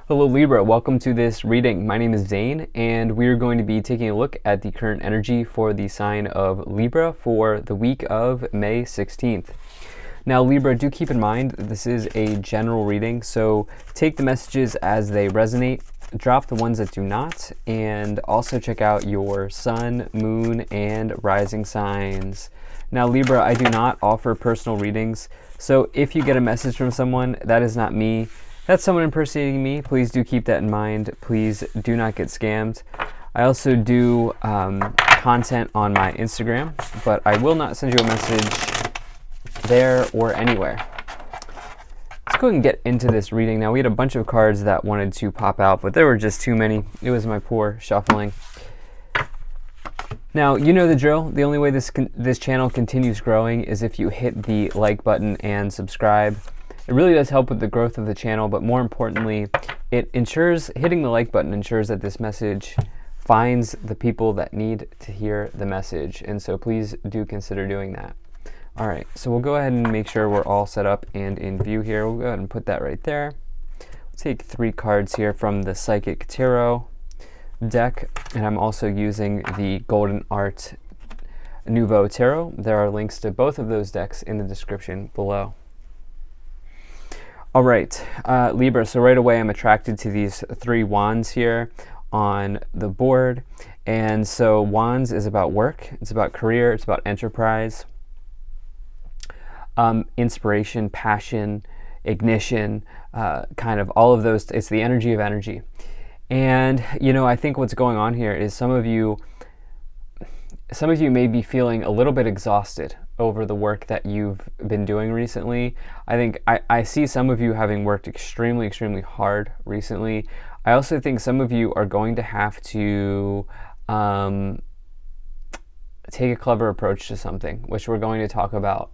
Hello Libra, welcome to this reading. My name is Zane, and we're going to be taking a look at the current energy for the sign of Libra for the week of May 16th. Now Libra, do keep in mind that this is a general reading, so take the messages as they resonate, drop the ones that do not, and also check out your sun, moon, and rising signs. Now Libra, I do not offer personal readings, so if you get a message from someone, that is not me. That's someone impersonating me. Please do keep that in mind. Please do not get scammed. I also do content on my Instagram, but I will not send you a message there or anywhere. Let's go ahead and get into this reading. Now, we had a bunch of cards that wanted to pop out, but there were just too many. It was my poor shuffling. Now, you know the drill. The only way this channel continues growing is if you hit the like button and subscribe. It really does help with the growth of the channel, but more importantly, hitting the like button ensures that this message finds the people that need to hear the message. And so please do consider doing that. All right, so we'll go ahead and make sure we're all set up and in view here. We'll go ahead and put that right there. We'll take 3 cards here from the Psychic Tarot deck, and I'm also using the Golden Art Nouveau Tarot. There are links to both of those decks in the description below. All right, Libra, so right away I'm attracted to these 3 wands here on the board. And so wands is about work, it's about career, it's about enterprise, inspiration, passion, ignition, kind of all of those. It's the energy of energy. And, you know, I think what's going on here is some of you may be feeling a little bit exhausted over the work that you've been doing recently. I think I see some of you having worked extremely, extremely hard recently. I also think some of you are going to have to take a clever approach to something, which we're going to talk about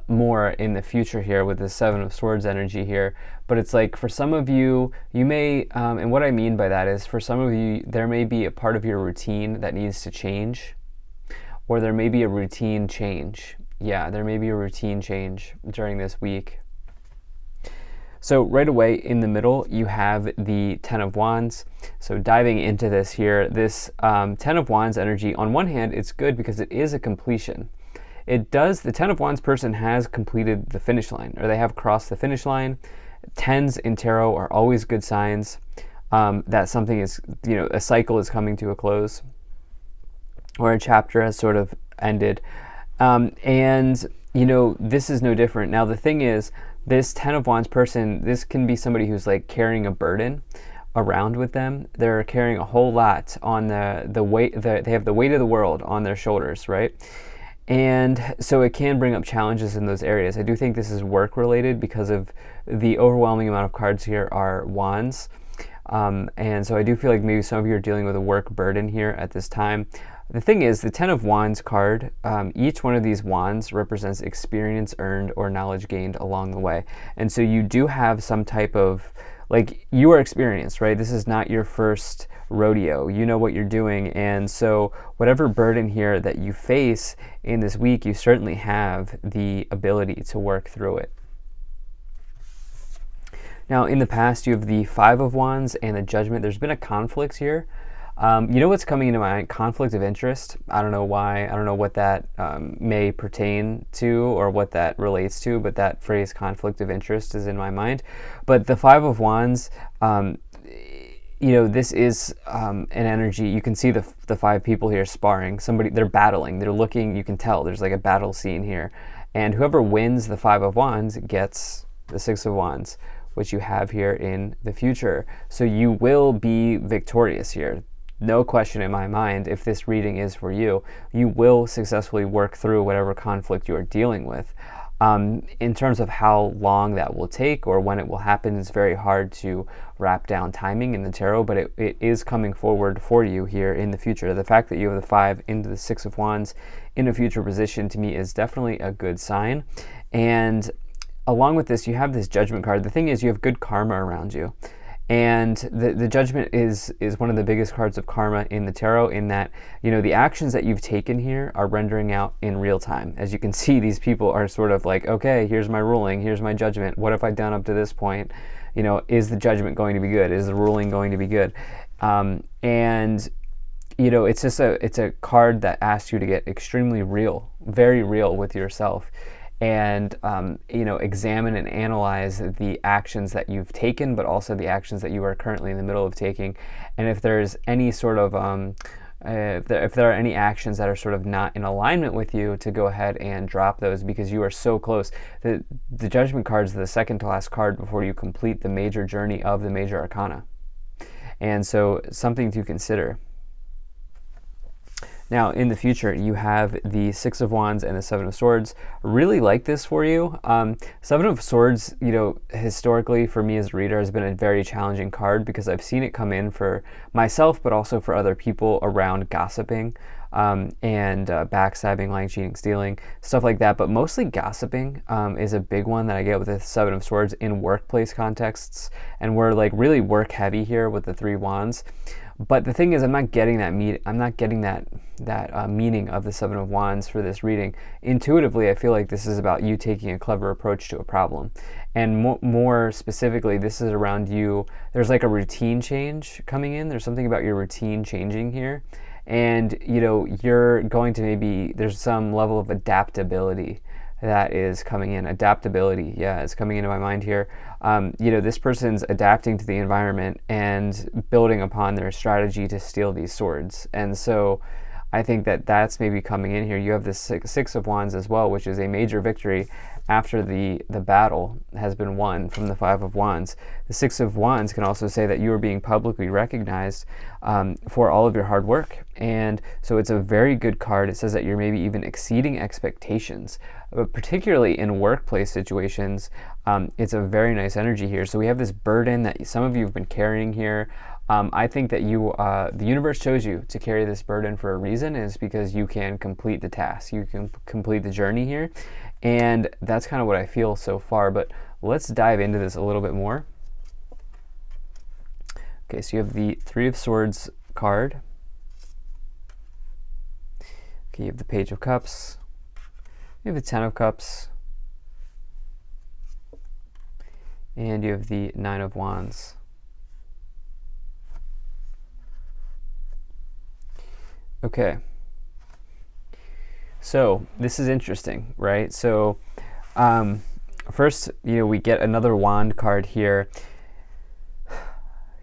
more in the future here with the 7 of Swords energy here. But it's like for some of you, you may, and what I mean by that is for some of you, there may be a part of your routine that needs to change, or there may be a routine change. Yeah, there may be a routine change during this week. So right away in the middle, you have the 10 of Wands. So diving into this here, this 10 of Wands energy, on one hand, it's good because it is a completion. The 10 of Wands person has completed the finish line, or they have crossed the finish line. 10s in tarot are always good signs that something is, you know, a cycle is coming to a close, or a chapter has sort of ended. And, you know, this is no different. Now, the thing is, this 10 of Wands person, this can be somebody who's like carrying a burden around with them. They're carrying a whole lot on the weight, they have the weight of the world on their shoulders, right? And so it can bring up challenges in those areas. I do think this is work related because of the overwhelming amount of cards here are wands. And so I do feel like maybe some of you are dealing with a work burden here at this time. The thing is, the 10 of Wands card, each one of these wands represents experience earned or knowledge gained along the way. And so you do have some type of, like, you are experienced, right? This is not your first rodeo. You know what you're doing. And so whatever burden here that you face in this week, you certainly have the ability to work through it. Now, in the past, you have the 5 of Wands and the Judgment. There's been a conflict here. You know what's coming into my mind? Conflict of interest. I don't know why. I don't know what that may pertain to or what that relates to, but that phrase conflict of interest is in my mind. But the 5 of Wands, you know, this is an energy. You can see the 5 people here sparring. They're battling. They're looking. You can tell there's like a battle scene here. And whoever wins the 5 of Wands gets the 6 of Wands, which you have here in the future. So you will be victorious here. No question in my mind, if this reading is for you, you will successfully work through whatever conflict you are dealing with. In terms of how long that will take or when it will happen, it's very hard to wrap down timing in the tarot, but it is coming forward for you here in the future. The fact that you have the 5 into the 6 of Wands in a future position, to me, is definitely a good sign. And along with this, you have this Judgment card. The thing is, you have good karma around you. And the Judgment is one of the biggest cards of karma in the tarot, in that, you know, the actions that you've taken here are rendering out in real time. As you can see, these people are sort of like, okay, here's my ruling, here's my judgment. What have I done up to this point? is the judgment going to be good? Is the ruling going to be good? And it's just it's a card that asks you to get extremely real, very real with yourself, and examine and analyze the actions that you've taken, but also the actions that you are currently in the middle of taking, and if there's any sort of if there are any actions that are sort of not in alignment with you, to go ahead and drop those, because you are so close. The Judgment card is the second to last card before you complete the major journey of the major arcana, and so something to consider. Now, in the future, you have the Six of Wands and the Seven of Swords. Really like this for you. Seven of Swords, historically for me as a reader, has been a very challenging card, because I've seen it come in for myself, but also for other people around gossiping and backstabbing, lying, cheating, stealing, stuff like that. But mostly gossiping is a big one that I get with the Seven of Swords in workplace contexts. And we're like really work heavy here with the Three Wands. But the thing is, I'm not getting that meaning of the Seven of Wands for this reading. Intuitively, I feel like this is about you taking a clever approach to a problem. And more specifically, this is around you. There's like a routine change coming in. There's something about your routine changing here. And, you're going to there's some level of adaptability that is coming in. Adaptability, yeah, is coming into my mind here. This person's adapting to the environment and building upon their strategy to steal these swords. And so I think that that's maybe coming in here. You have the Six of Wands as well, which is a major victory after the battle has been won from the Five of Wands. The Six of Wands can also say that you are being publicly recognized for all of your hard work. And so it's a very good card. It says that you're maybe even exceeding expectations, but particularly in workplace situations. It's a very nice energy here. So we have this burden that some of you have been carrying here. I think that the universe chose you to carry this burden for a reason, is because you can complete the task. You can complete the journey here. And that's kind of what I feel so far. But let's dive into this a little bit more. Okay, so you have the Three of Swords card. Okay, you have the Page of Cups. You have the Ten of Cups. And you have the Nine of Wands. Okay. So this is interesting, right? So first, we get another wand card here.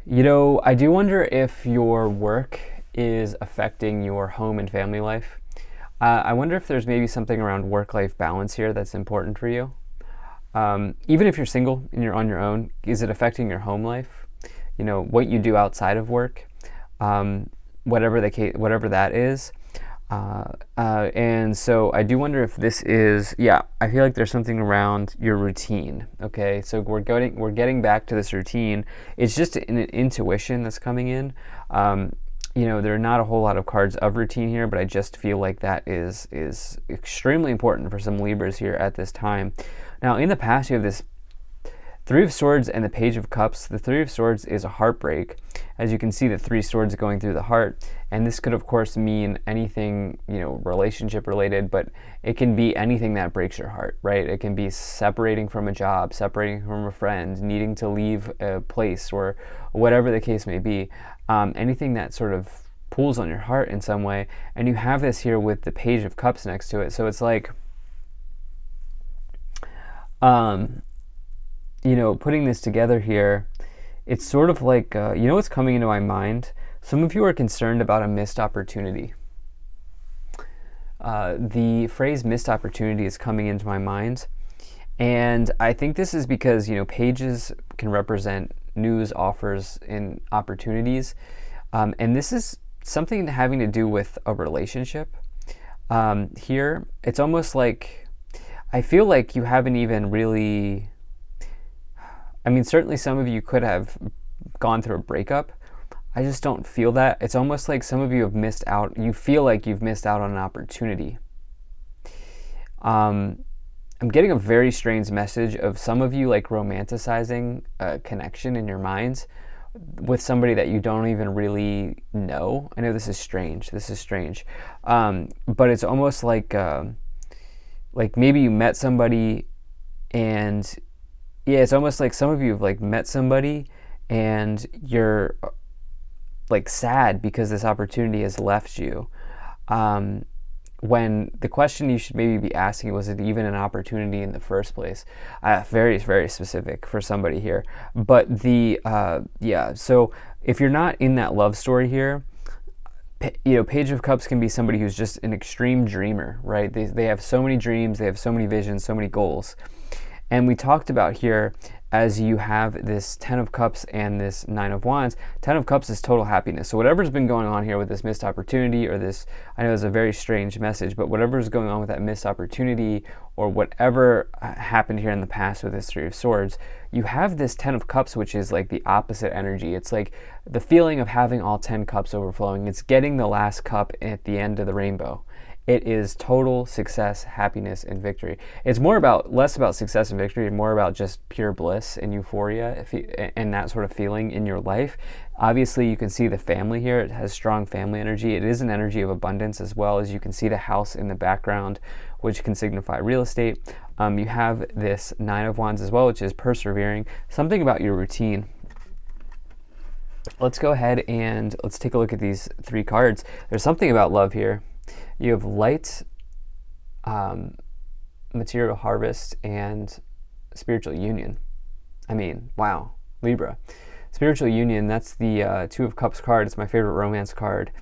I do wonder if your work is affecting your home and family life. I wonder if there's maybe something around work-life balance here that's important for you. Even if you're single and you're on your own, is it affecting your home life? What you do outside of work, whatever that is. And so I do wonder if this is, I feel like there's something around your routine. Okay, so we're getting back to this routine. It's just an intuition that's coming in. There are not a whole lot of cards of routine here, but I just feel like that is extremely important for some Libras here at this time. Now, in the past, you have this Three of Swords and the Page of Cups. The Three of Swords is a heartbreak. As you can see, the three swords going through the heart. And this could, of course, mean anything, relationship related, but it can be anything that breaks your heart, right? It can be separating from a job, separating from a friend, needing to leave a place, or whatever the case may be. Anything that sort of pulls on your heart in some way. And you have this here with the Page of Cups next to it. So it's like, putting this together here, it's sort of like, what's coming into my mind? Some of you are concerned about a missed opportunity. The phrase missed opportunity is coming into my mind. And I think this is because, pages can represent news, offers, and opportunities. And this is something having to do with a relationship. Here, it's almost like, I feel like you haven't even really... certainly some of you could have gone through a breakup. I just don't feel that. It's almost like some of you have missed out. You feel like you've missed out on an opportunity. I'm getting a very strange message of some of you like romanticizing a connection in your minds with somebody that you don't even really know. I know this is strange. But it's almost like maybe you met somebody and yeah, it's almost like some of you have like met somebody and you're like sad because this opportunity has left you. Um, when the question you should maybe be asking, was it even an opportunity in the first place? Very, very specific for somebody here. But yeah, so if you're not in that love story here, Page of Cups can be somebody who's just an extreme dreamer, right? They have so many dreams, they have so many visions, so many goals. And we talked about here, as you have this 10 of Cups and this 9 of Wands, 10 of Cups is total happiness. So whatever's been going on here with this missed opportunity, or this, I know it's a very strange message, but whatever's going on with that missed opportunity, or whatever happened here in the past with this 3 of Swords, you have this 10 of Cups, which is like the opposite energy. It's like the feeling of having all 10 cups overflowing. It's getting the last cup at the end of the rainbow. It is total success, happiness, and victory. It's less about success and victory, and more about just pure bliss and euphoria and that sort of feeling in your life. Obviously, you can see the family here. It has strong family energy. It is an energy of abundance, as well as you can see the house in the background, which can signify real estate. You have this 9 of Wands as well, which is persevering. Something about your routine. Let's go ahead and let's take a look at these 3 cards. There's something about love here. You have light, material harvest, and spiritual union. I mean, wow, Libra. Spiritual union, that's the 2 of Cups card. It's my favorite romance card.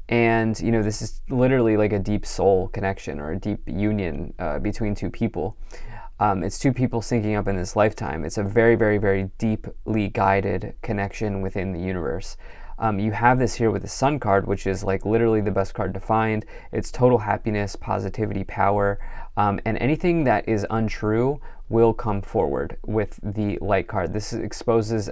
And, this is literally like a deep soul connection, or a deep union between 2 people. It's 2 people syncing up in this lifetime. It's a very, very, very deeply guided connection within the universe. You have this here with the Sun card, which is like literally the best card to find. It's total happiness, positivity, power, and anything that is untrue will come forward with the Light card. This exposes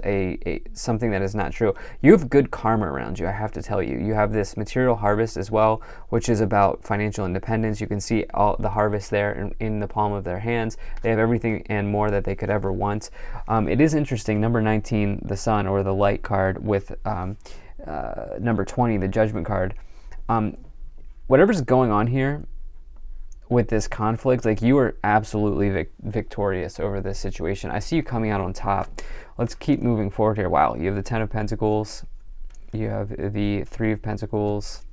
something that is not true. You have good karma around you, I have to tell you. You have this material harvest as well, which is about financial independence. You can see all the harvest there in the palm of their hands. They have everything and more that they could ever want. It is interesting, number 19, the Sun, or the Light card, with number 20, the Judgment card. Whatever's going on here with this conflict, like, you are absolutely victorious over this situation. I see you coming out on top. Let's keep moving forward here. Wow, you have the 10 of Pentacles, you have the 3 of Pentacles,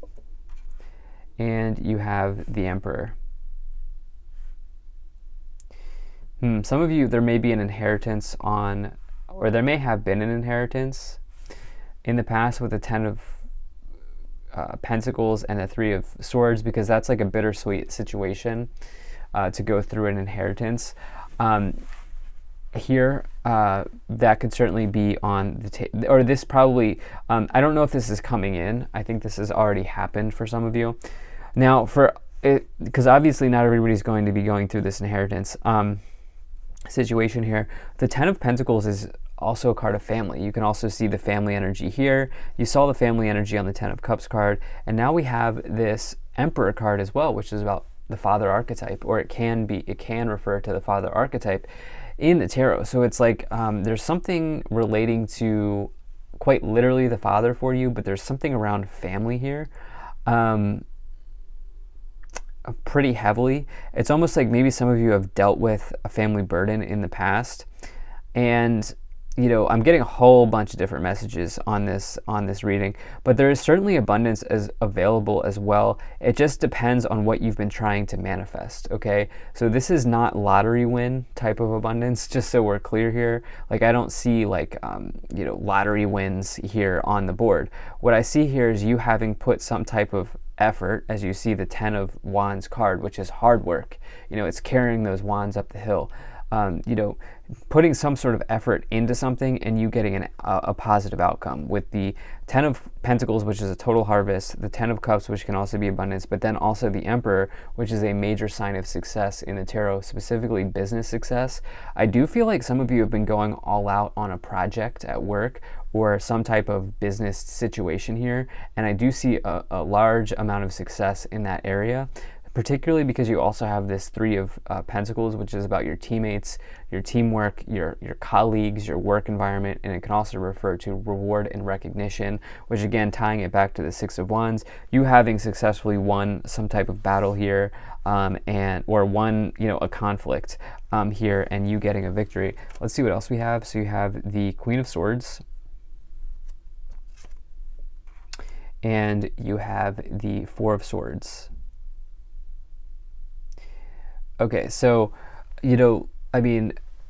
and you have the Emperor. Some of you, there may be an inheritance or there may have been an inheritance in the past with the 10 of Pentacles and the 3 of Swords, because that's like a bittersweet situation to go through an inheritance. Here, that could certainly be on the table, or this probably, I don't know if this is coming in. I think this has already happened for some of you. Now, because obviously not everybody's going to be going through this inheritance situation here. The 10 of Pentacles is also a card of family. You can also see the family energy here. You saw the family energy on the 10 of Cups card, and now we have this Emperor card as well, which is about the father archetype, or it can refer to the father archetype in the tarot. So it's like there's something relating to quite literally the father for you, but there's something around family here pretty heavily. It's almost like maybe some of you have dealt with a family burden in the past, and I'm getting a whole bunch of different messages on this reading, but there is certainly abundance as available as well. It just depends on what you've been trying to manifest, okay? So this is not lottery win type of abundance, just so we're clear here. Like, I don't see like, lottery wins here on the board. What I see here is you having put some type of effort, as you see the 10 of Wands card, which is hard work. It's carrying those wands up the hill. Putting some sort of effort into something and you getting a positive outcome, with the 10 of Pentacles, which is a total harvest, the 10 of Cups, which can also be abundance, but then also the Emperor, which is a major sign of success in the tarot, specifically business success. I do feel like some of you have been going all out on a project at work or some type of business situation here, and I do see a large amount of success in that area. particularly because you also have this Three of Pentacles, which is about your teammates, your teamwork, your colleagues, your work environment, and it can also refer to reward and recognition, which again, tying it back to the Six of Wands, you having successfully won some type of battle here, or won, a conflict here, and you getting a victory. Let's see what else we have. So you have the Queen of Swords, and you have the Four of Swords. Okay, so,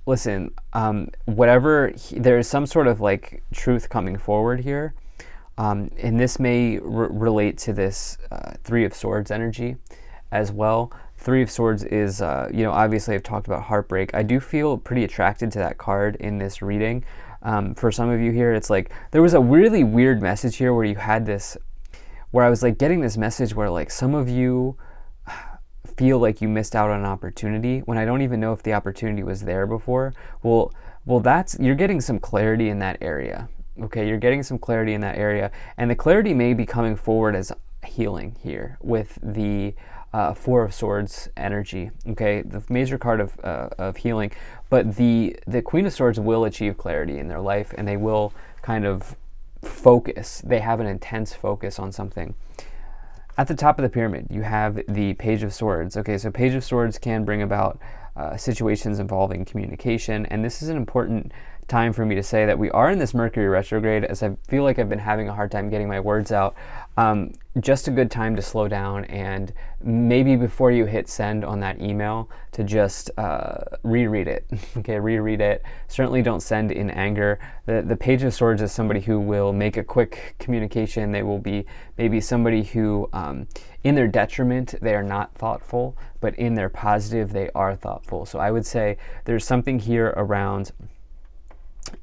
listen, there's some sort of like truth coming forward here, and this may relate to this Three of Swords energy as well. Three of Swords is, obviously I've talked about heartbreak. I do feel pretty attracted to that card in this reading. For some of you here, it's like there was a really weird message here where you had this, where I was like getting this message where like some of you feel like you missed out on an opportunity when I don't even know if the opportunity was there before. Well, you're getting some clarity in that area. Okay, you're getting some clarity in that area, and the clarity may be coming forward as healing here with the Four of Swords energy. Okay, the major card of healing, but the Queen of Swords will achieve clarity in their life, and they will kind of focus. They have an intense focus on something. At the top of the pyramid, you have the Page of Swords. Okay, so Page of Swords can bring about situations involving communication, and this is an important time for me to say that we are in this Mercury retrograde, as I feel like I've been having a hard time getting my words out. Just a good time to slow down, and maybe before you hit send on that email, to just reread it. Okay, reread it. Certainly don't send in anger. The Page of Swords is somebody who will make a quick communication. They will be maybe somebody who, in their detriment, they are not thoughtful, but in their positive, they are thoughtful. So I would say there's something here around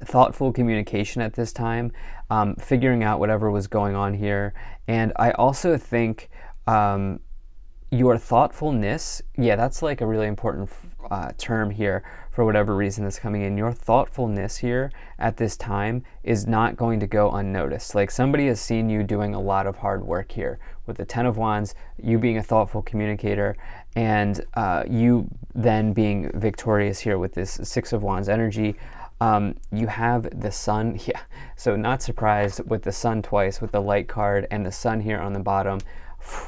thoughtful communication at this time, figuring out whatever was going on here. And I also think your thoughtfulness, that's like a really important term here for whatever reason that's coming in. Your thoughtfulness here at this time is not going to go unnoticed. Like somebody has seen you doing a lot of hard work here with the Ten of Wands, you being a thoughtful communicator, and you then being victorious here with this Six of Wands energy. You have the sun, so not surprised with the sun twice, with the light card and the sun here on the bottom.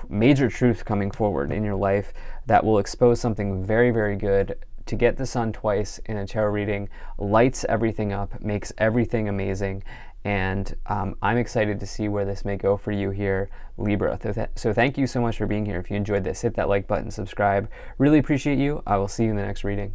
Major truth coming forward in your life that will expose something very, very good. To get the sun twice in a tarot reading lights everything up, makes everything amazing, and I'm excited to see where this may go for you here, Libra. So thank you so much for being here. If you enjoyed this, hit that like button, subscribe. Really appreciate you. I will see you in the next reading.